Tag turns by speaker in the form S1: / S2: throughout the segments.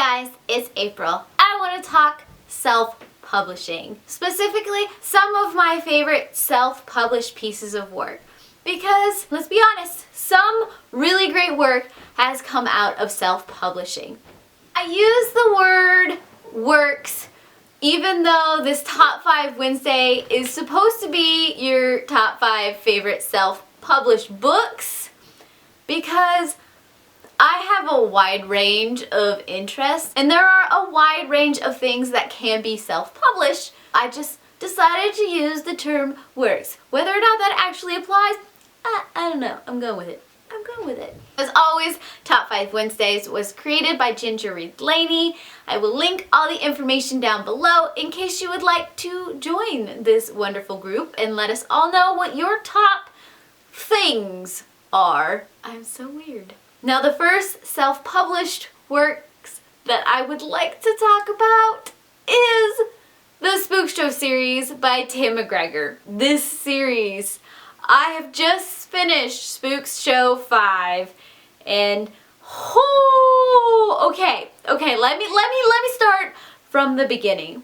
S1: guys, it's April. I want to talk self-publishing. Specifically, some of my favorite self-published pieces of work. Because, let's be honest, some really great work has come out of self-publishing. I use the word works even though this Top 5 Wednesday is supposed to be your top 5 favorite self-published books, because I have a wide range of interests and there are a wide range of things that can be self-published. I just decided to use the term works. Whether or not that actually applies, I don't know. I'm going with it. As always, Top 5 Wednesdays was created by Ginger Reed Laney. I will link all the information down below in case you would like to join this wonderful group and let us all know what your top things are. I'm so weird. Now, the first self-published works that I would like to talk about is the Spookshow series by Tim McGregor. This series, I have just finished Spookshow 5 and okay, let me start from the beginning.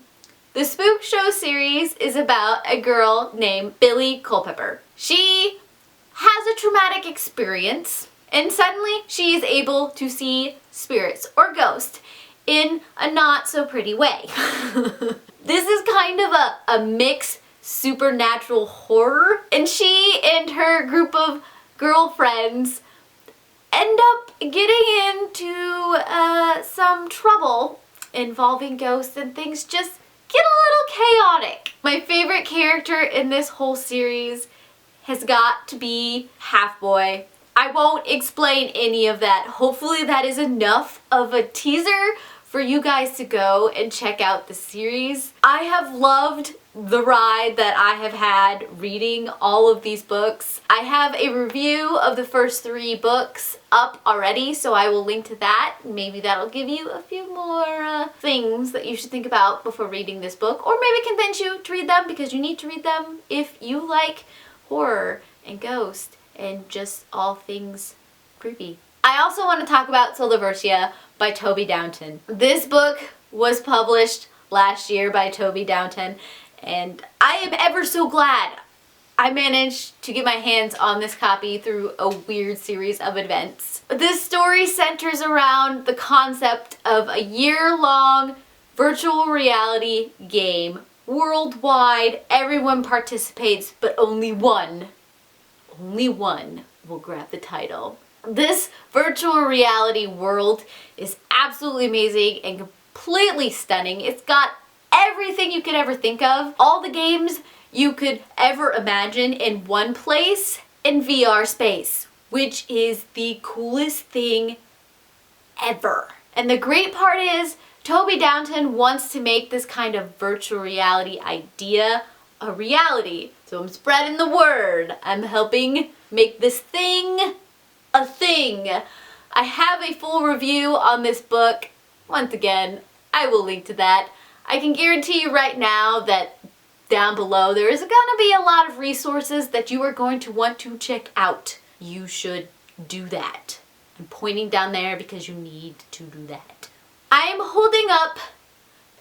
S1: The Spookshow series is about a girl named Billy Culpepper. She has a traumatic experience and suddenly she is able to see spirits or ghosts in a not so pretty way. This is kind of a mixed supernatural horror, and she and her group of girlfriends end up getting into some trouble involving ghosts, and things just get a little chaotic. My favorite character in this whole series has got to be Half Boy. I won't explain any of that. Hopefully that is enough of a teaser for you guys to go and check out the series. I have loved the ride that I have had reading all of these books. I have a review of the first 3 books up already, so I will link to that. Maybe that'll give you a few more things that you should think about before reading this book, or maybe convince you to read them, because you need to read them if you like horror and ghosts and just all things creepy. I also want to talk about Solarversia by Toby Downton. This book was published last year by Toby Downton, and I am ever so glad I managed to get my hands on this copy through a weird series of events. This story centers around the concept of a year-long virtual reality game. Worldwide, everyone participates, but only one will grab the title. This virtual reality world is absolutely amazing and completely stunning. It's got everything you could ever think of, all the games you could ever imagine in one place in VR space, which is the coolest thing ever. And the great part is, Toby Downton wants to make this kind of virtual reality idea a reality. So I'm spreading the word. I'm helping make this thing a thing. I have a full review on this book. Once again, I will link to that. I can guarantee you right now that down below there is going to be a lot of resources that you are going to want to check out. You should do that. I'm pointing down there because you need to do that. I am holding up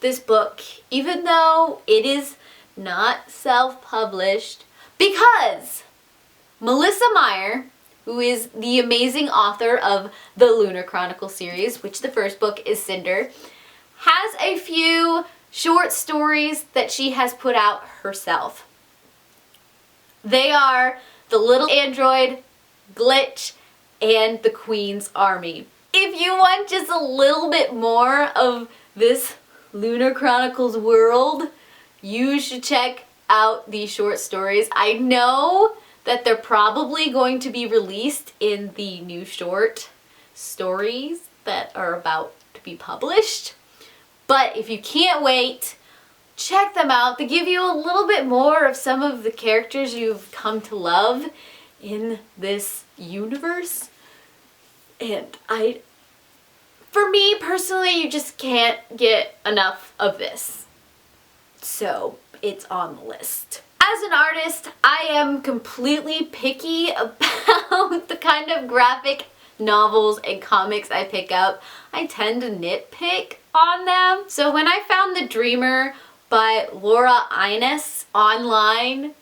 S1: this book even though it is not self-published, because Marissa Meyer, who is the amazing author of the Lunar Chronicles series, which the first book is Cinder, has a few short stories that she has put out herself. They are The Little Android, Glitch, and The Queen's Army. If you want just a little bit more of this Lunar Chronicles world, you should check out these short stories. I know that they're probably going to be released in the new short stories that are about to be published. But if you can't wait, check them out. They give you a little bit more of some of the characters you've come to love in this universe. And for me personally, you just can't get enough of this. So it's on the list. As an artist, I am completely picky about the kind of graphic novels and comics I pick up, I tend to nitpick on them. So when I found The Dreamer by Lauraighness online,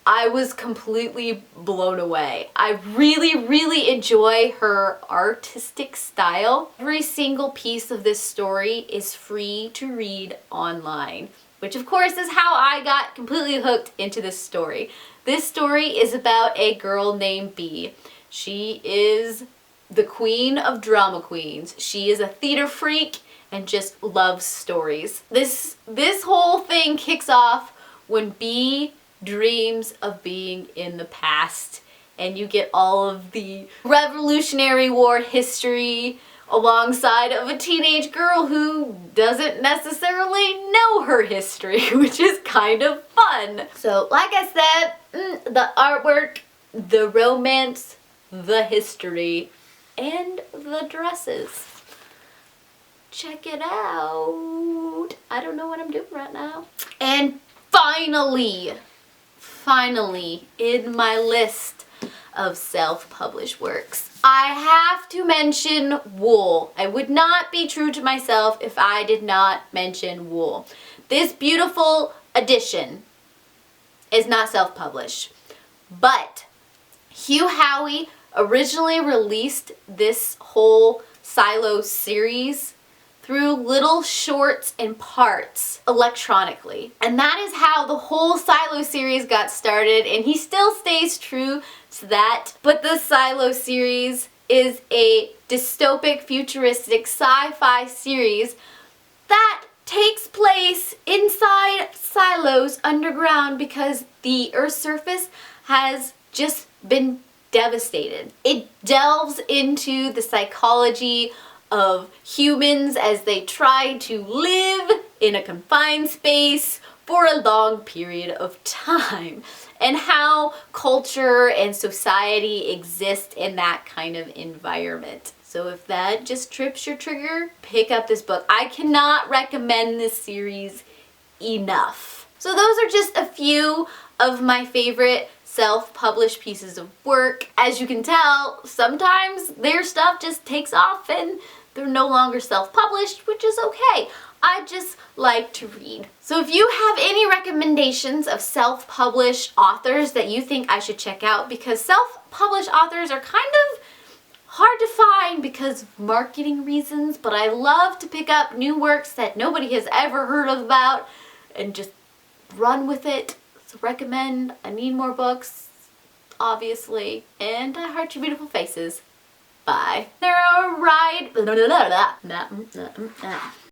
S1: I was completely blown away. I really enjoy her artistic style. Every single piece of this story is free to read online, which of course is how I got completely hooked into this story. This story is about a girl named Bee. She is the queen of drama queens. She is a theater freak and just loves stories. This whole thing kicks off when Bee dreams of being in the past, and you get all of the Revolutionary War history alongside of a teenage girl who doesn't necessarily know her history, which is kind of fun. So like I said, the artwork, the romance, the history, and the dresses. Check it out. I don't know what I'm doing right now. And finally, in my list of self-published works, I have to mention Wool. I would not be true to myself if I did not mention Wool. This beautiful edition is not self-published, but Howey originally released this whole Silo series through little shorts and parts electronically. And that is how the whole Silo series got started, and he still stays true to that. But the Silo series is a dystopic, futuristic sci-fi series that takes place inside silos underground because the Earth's surface has just been devastated. It delves into the psychology of humans as they try to live in a confined space for a long period of time, and how culture and society exist in that kind of environment. So if that just trips your trigger, pick up this book. I cannot recommend this series enough. So those are just a few of my favorite self-published pieces of work. As you can tell, sometimes their stuff just takes off and they're no longer self-published, which is okay. I just like to read. So if you have any recommendations of self-published authors that you think I should check out, because self-published authors are kind of hard to find because of marketing reasons, but I love to pick up new works that nobody has ever heard of about and just run with it. So recommend. I need more books, obviously. And I heart your beautiful faces. Bye. They're a ride.